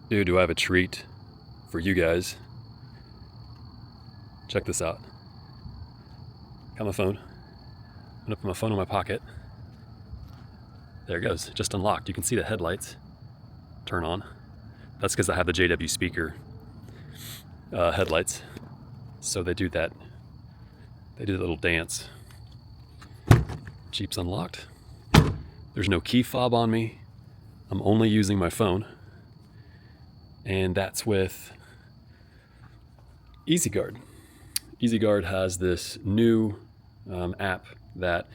Dude, do I have a treat for you guys. Check this out. Got my phone. I'm gonna put my phone in my pocket. There it goes, just unlocked. You can see the headlights turn on. That's because I have the JW speaker headlights. So they do that. They do that little dance. Jeep's unlocked. There's no key fob on me. I'm only using my phone. And that's with EASYGUARD. EASYGUARD has this new app that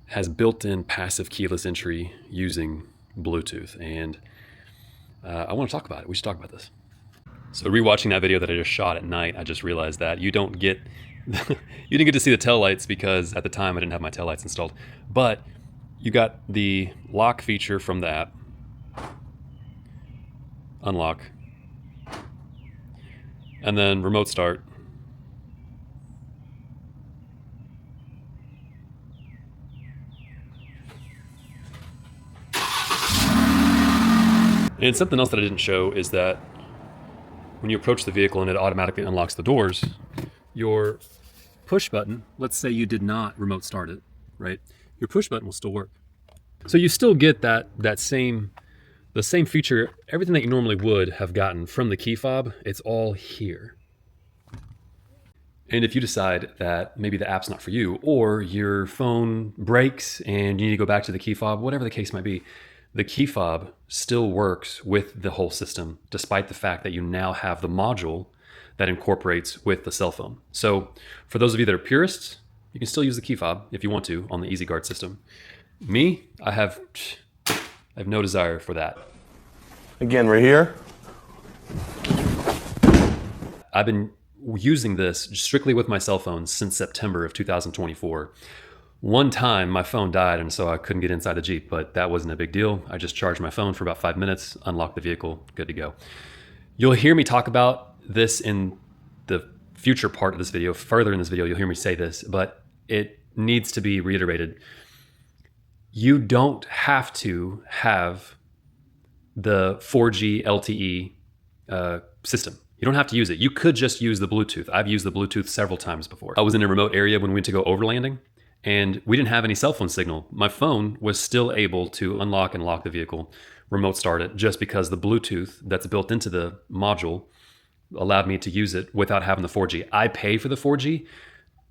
has built-in passive keyless entry using Bluetooth. And I want to talk about it. We should talk about this. So rewatching that video that I just shot at night, I just realized that you don't get you didn't get to see the taillights because at the time I didn't have my taillights installed. But you got the lock feature from the app. Unlock. And then remote start. And something else that I didn't show is that when you approach the vehicle and it automatically unlocks the doors, your push button, let's say you did not remote start it, right? Your push button will still work. So you still get the same feature, everything that you normally would have gotten from the key fob, it's all here. And if you decide that maybe the app's not for you, or your phone breaks and you need to go back to the key fob, whatever the case might be, the key fob still works with the whole system, despite the fact that you now have the module that incorporates with the cell phone. So for those of you that are purists, you can still use the key fob if you want to on the EasyGuard system. Me, I have no desire for that. Again, right here. I've been using this strictly with my cell phone since September of 2024. One time my phone died and so I couldn't get inside the Jeep, but that wasn't a big deal. I just charged my phone for about 5 minutes, unlocked the vehicle, good to go. You'll hear me talk about this in the future part of this video. Further in this video, you'll hear me say this, but it needs to be reiterated. You don't have to have the 4G LTE system. You don't have to use it. You could just use the Bluetooth. I've used the Bluetooth several times before. I was in a remote area when we went to go overlanding, and we didn't have any cell phone signal. My phone was still able to unlock and lock the vehicle, remote start it, just because the Bluetooth that's built into the module allowed me to use it without having the 4G. I pay for the 4G.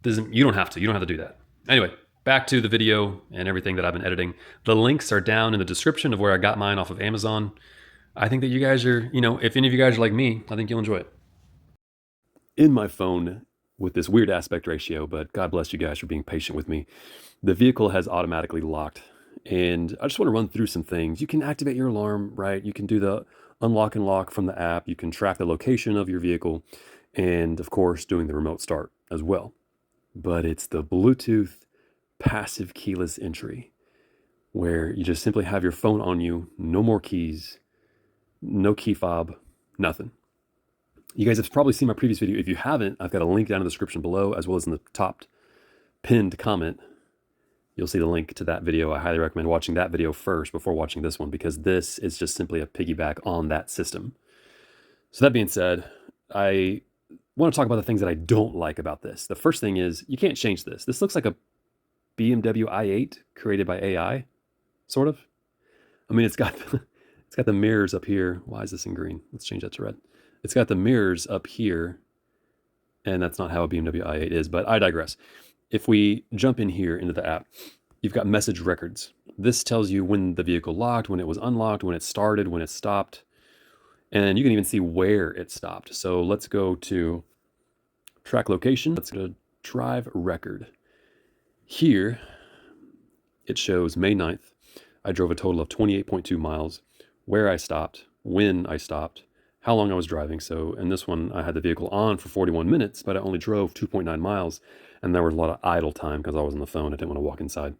You don't have to do that. Anyway, back to the video and everything that I've been editing. The links are down in the description of where I got mine off of Amazon. I think that you guys are, if any of you guys are like me, I think you'll enjoy it. In my phone, with this weird aspect ratio, but God bless you guys for being patient with me, the vehicle has automatically locked. And I just want to run through some things. You can activate your alarm, right? You can do the unlock and lock from the app. You can track the location of your vehicle. And of course, doing the remote start as well. But it's the Bluetooth passive keyless entry, where you just simply have your phone on you, no more keys, no key fob, nothing. You guys have probably seen my previous video. If you haven't, I've got a link down in the description below, as well as in the top pinned comment. You'll see the link to that video. I highly recommend watching that video first before watching this one, because this is just simply a piggyback on that system. So that being said, I want to talk about the things that I don't like about this. The first thing is you can't change this. This looks like a BMW i8 created by AI, sort of. I mean, it's got the mirrors up here. Why is this in green? Let's change that to red. It's got the mirrors up here, and that's not how a BMW i8 is, but I digress. If we jump in here into the app, you've got message records. This tells you when the vehicle locked, when it was unlocked, when it started, when it stopped, and you can even see where it stopped. So let's go to track location. Let's go to drive record. Here, it shows May 9th. I drove a total of 28.2 miles, where I stopped, when I stopped, how long I was driving. So in this one, I had the vehicle on for 41 minutes, but I only drove 2.9 miles. And there was a lot of idle time because I was on the phone. I didn't want to walk inside.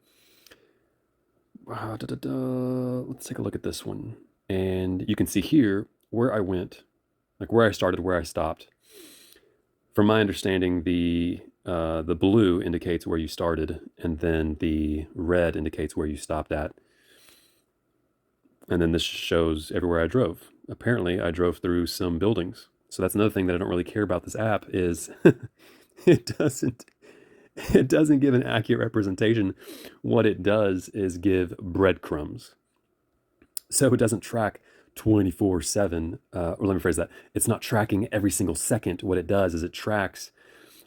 Let's take a look at this one. And you can see here where I went, like where I started, where I stopped. From my understanding, the blue indicates where you started, and then the red indicates where you stopped at. And then this shows everywhere I drove. apparently I drove through some buildings. So that's another thing that I don't really care about this app is it doesn't it doesn't give an accurate representation. What it does is give breadcrumbs. So it doesn't track 24/7, or let me phrase that. It's not tracking every single second. What it does is it tracks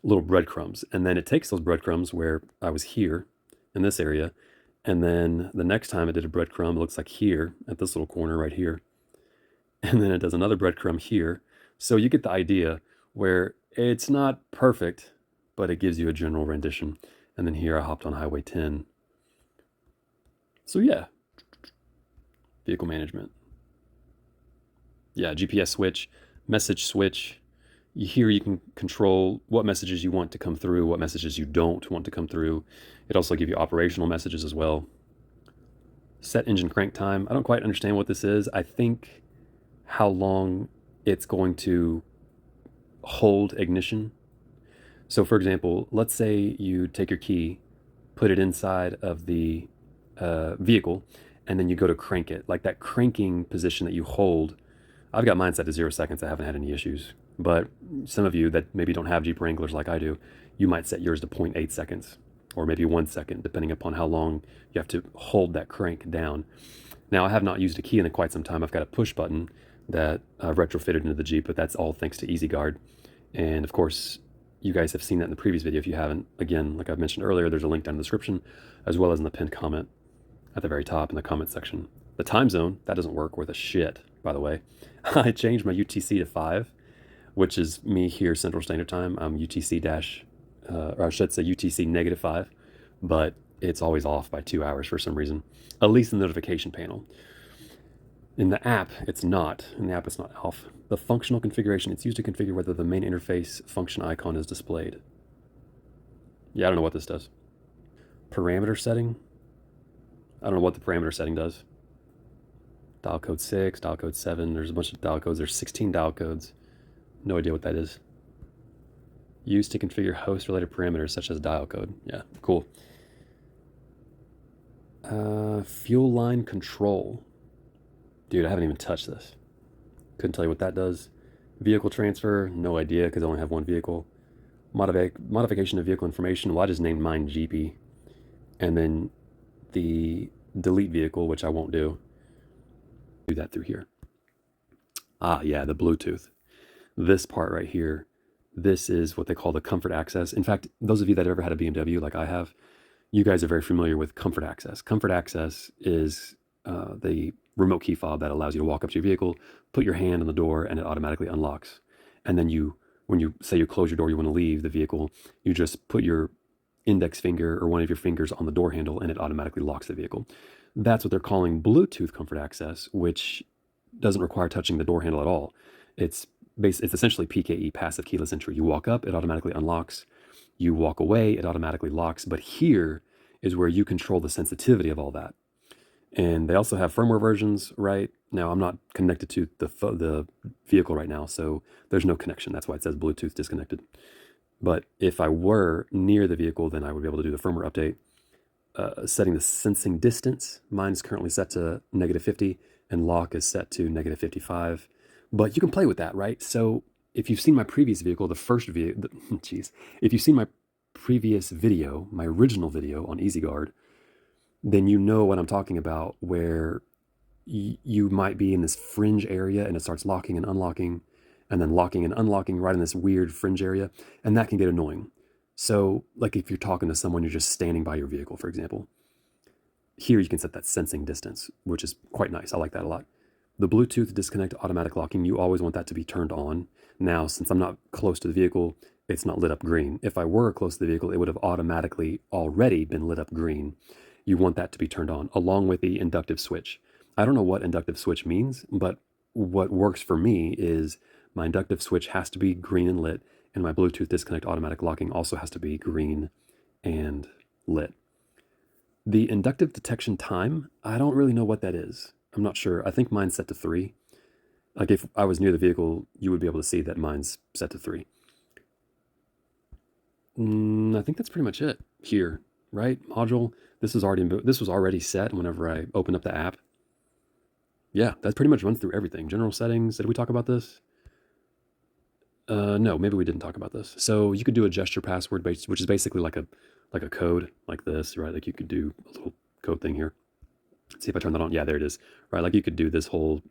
little breadcrumbs. And then it takes those breadcrumbs where I was here in this area. And then the next time it did a breadcrumb, it looks like here at this little corner right here. And then it does another breadcrumb here. So you get the idea where it's not perfect, but it gives you a general rendition. And then here I hopped on Highway 10. So yeah, vehicle management. Yeah, GPS switch, message switch. Here you can control what messages you want to come through, what messages you don't want to come through. It also gives you operational messages as well. Set engine crank time. I don't quite understand what this is. I think how long it's going to hold ignition. So for example, let's say you take your key, put it inside of the vehicle, and then you go to crank it. Like that cranking position that you hold, I've got mine set to 0 seconds. I haven't had any issues. But some of you that maybe don't have Jeep Wranglers like I do, you might set yours to 0.8 seconds or maybe 1 second, depending upon how long you have to hold that crank down. Now, I have not used a key in quite some time. I've got a push button that I've retrofitted into the Jeep, but that's all thanks to EasyGuard. And of course, you guys have seen that in the previous video. If you haven't, again, like I've mentioned earlier, there's a link down in the description, as well as in the pinned comment at the very top in the comment section. The time zone, that doesn't work worth a shit, by the way. I changed my UTC to 5, which is me here Central Standard Time. I'm UTC dash, or I should say UTC -5, but it's always off by 2 hours for some reason, at least in the notification panel. In the app, it's not. In the app, it's not off. The functional configuration, it's used to configure whether the main interface function icon is displayed. Yeah, I don't know what this does. Parameter setting. I don't know what the parameter setting does. Dial code 6, dial code 7. There's a bunch of dial codes. There's 16 dial codes. No idea what that is. Used to configure host-related parameters such as dial code. Yeah, cool. Fuel line control. Dude, I haven't even touched this. Couldn't tell you what that does. Vehicle transfer, no idea because I only have one vehicle. Modification of vehicle information. Well, I just named mine GP. And then the delete vehicle, which I won't do. Do that through here. Ah, yeah, the Bluetooth. This part right here, this is what they call the comfort access. In fact, those of you that have ever had a BMW like I have, you guys are very familiar with comfort access. Comfort access is the remote key fob that allows you to walk up to your vehicle, put your hand on the door, and it automatically unlocks. And then when you say you close your door, you want to leave the vehicle, you just put your index finger or one of your fingers on the door handle and it automatically locks the vehicle. That's what they're calling Bluetooth comfort access, which doesn't require touching the door handle at all. It's essentially PKE, passive keyless entry. You walk up, it automatically unlocks. You walk away, it automatically locks. But here is where you control the sensitivity of all that. And they also have firmware versions, right? Now, I'm not connected to the vehicle right now, so there's no connection. That's why it says Bluetooth disconnected. But if I were near the vehicle, then I would be able to do the firmware update. Setting the sensing distance, mine is currently set to -50, and lock is set to -55. But you can play with that, right? So if you've seen my previous vehicle, if you've seen my previous video, my original video on EasyGuard, then you know what I'm talking about, where you might be in this fringe area and it starts locking and unlocking, and then locking and unlocking right in this weird fringe area, and that can get annoying. So like if you're talking to someone, you're just standing by your vehicle, for example. Here you can set that sensing distance, which is quite nice. I like that a lot. The Bluetooth disconnect automatic locking, you always want that to be turned on. Now, since I'm not close to the vehicle, it's not lit up green. If I were close to the vehicle, it would have automatically already been lit up green. You want that to be turned on, along with the inductive switch. I don't know what inductive switch means, but what works for me is my inductive switch has to be green and lit, and my Bluetooth disconnect automatic locking also has to be green and lit. The inductive detection time, I don't really know what that is. I'm not sure. I think mine's set to 3. Like if I was near the vehicle, you would be able to see that mine's set to 3. I think that's pretty much it here, right? Module. This was already set whenever I opened up the app. Yeah, that pretty much runs through everything. General settings. Did we talk about this? No, maybe we didn't talk about this. So you could do a gesture password, which is basically like a code like this, right? Like you could do a little code thing here. Let's see if I turn that on. Yeah, there it is. Right, like you could do this whole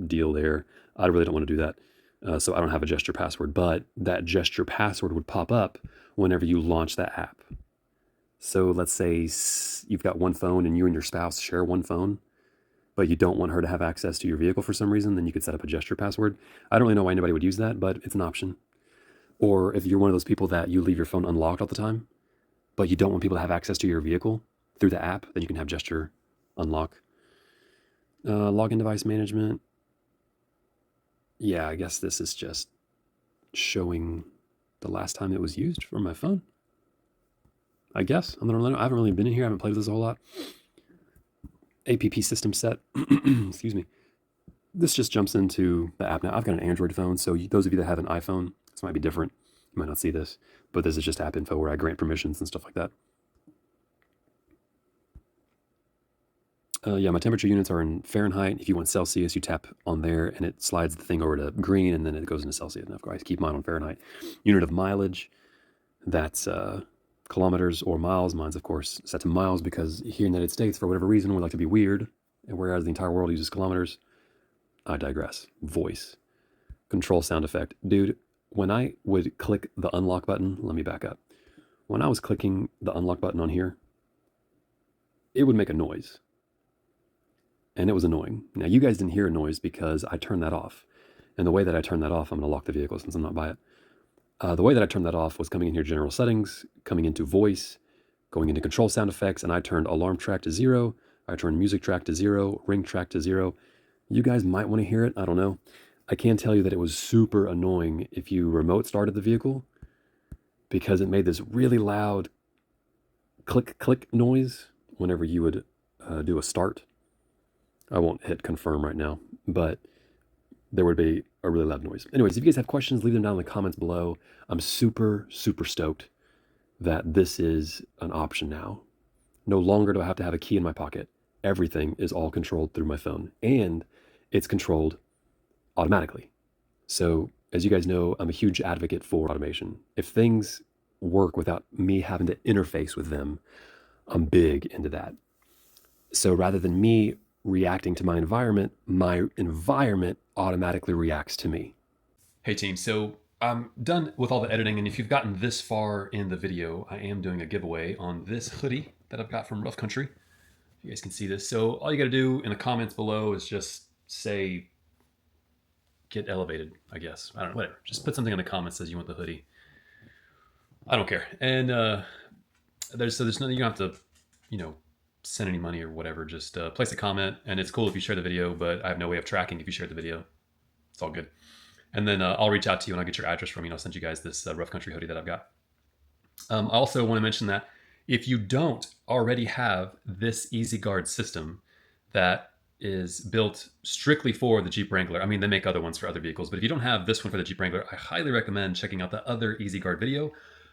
deal there. I really don't want to do that, so I don't have a gesture password. But that gesture password would pop up whenever you launch that app. So let's say you've got one phone and you and your spouse share one phone, but you don't want her to have access to your vehicle for some reason, then you could set up a gesture password. I don't really know why anybody would use that, but it's an option. Or if you're one of those people that you leave your phone unlocked all the time, but you don't want people to have access to your vehicle through the app, then you can have gesture unlock. Login device management. Yeah, I guess this is just showing the last time it was used from my phone. I guess. I haven't really been in here. I haven't played with this a whole lot. APP system set. Excuse me. This just jumps into the app now. I've got an Android phone, so those of you that have an iPhone, this might be different. You might not see this, but this is just app info where I grant permissions and stuff like that. Yeah, my temperature units are in Fahrenheit. If you want Celsius, you tap on there and it slides the thing over to green and then it goes into Celsius. And of course, I keep mine on Fahrenheit. Unit of mileage, that's kilometers or miles. Mine's, of course, set to miles because here in the United States, for whatever reason, we like to be weird. And whereas the entire world uses kilometers, I digress. Voice. Control sound effect. Dude, when I would click the unlock button, let me back up. When I was clicking the unlock button on here, it would make a noise. And it was annoying. Now, you guys didn't hear a noise because I turned that off. And the way that I turned that off, I'm going to lock the vehicle since I'm not by it. The way that I turned that off was coming in here, general settings, coming into voice, going into control sound effects, and I turned alarm track to 0. I turned music track to 0, ring track to 0. You guys might want to hear it. I don't know. I can tell you that it was super annoying if you remote started the vehicle because it made this really loud click, click noise whenever you would do a start. I won't hit confirm right now, but there would be a really loud noise. Anyways, if you guys have questions, leave them down in the comments below. I'm super, super stoked that this is an option now. No longer do I have to have a key in my pocket. Everything is all controlled through my phone, and it's controlled automatically. So as you guys know, I'm a huge advocate for automation. If things work without me having to interface with them, I'm big into that. So rather than me reacting to my environment automatically reacts to me. Hey team, so I'm done with all the editing, and if you've gotten this far in the video, I am doing a giveaway on this hoodie that I've got from Rough Country. You guys can see this. So all you gotta do in the comments below is just say, get elevated, I guess. I don't know, whatever. Just put something in the comments that says you want the hoodie. I don't care. And there's nothing, you don't have to, send any money or whatever. Just place a comment, and it's cool if you share the video, but I have no way of tracking if you share the video. It's all good. And then I'll reach out to you and I'll get your address from you and I'll send you guys this Rough Country hoodie that I've got. I also want to mention that if you don't already have this EasyGuard system that is built strictly for the Jeep Wrangler, I mean, they make other ones for other vehicles, but if you don't have this one for the Jeep Wrangler, I highly recommend checking out the other EasyGuard video.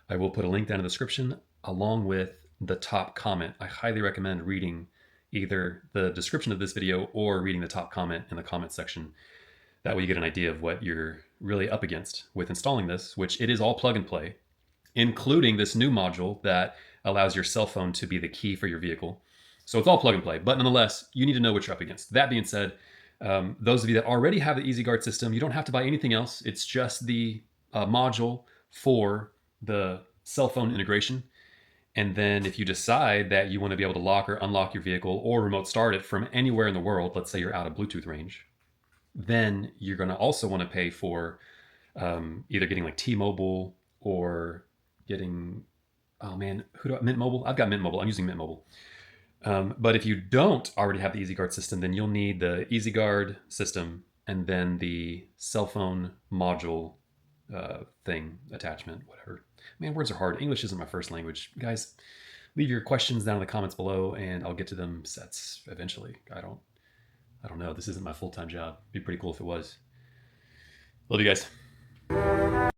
I will put a link down in the description along with the top comment. I highly recommend reading either the description of this video or reading the top comment in the comment section. That way you get an idea of what you're really up against with installing this, which it is all plug and play, including this new module that allows your cell phone to be the key for your vehicle. So it's all plug and play, but nonetheless, you need to know what you're up against. That being said, those of you that already have the EasyGuard system, you don't have to buy anything else. It's just the module for the cell phone integration. And then if you decide that you want to be able to lock or unlock your vehicle or remote start it from anywhere in the world, let's say you're out of Bluetooth range, then you're going to also want to pay for either getting like T-Mobile or getting, Mint Mobile? I've got Mint Mobile. I'm using Mint Mobile. But if you don't already have the EasyGuard system, then you'll need the EasyGuard system and then the cell phone module thing, attachment, whatever. Man, words are hard. English isn't my first language. Guys, leave your questions down in the comments below and I'll get to them sets eventually. I don't know. This isn't my full-time job. It'd be pretty cool if it was. Love you guys.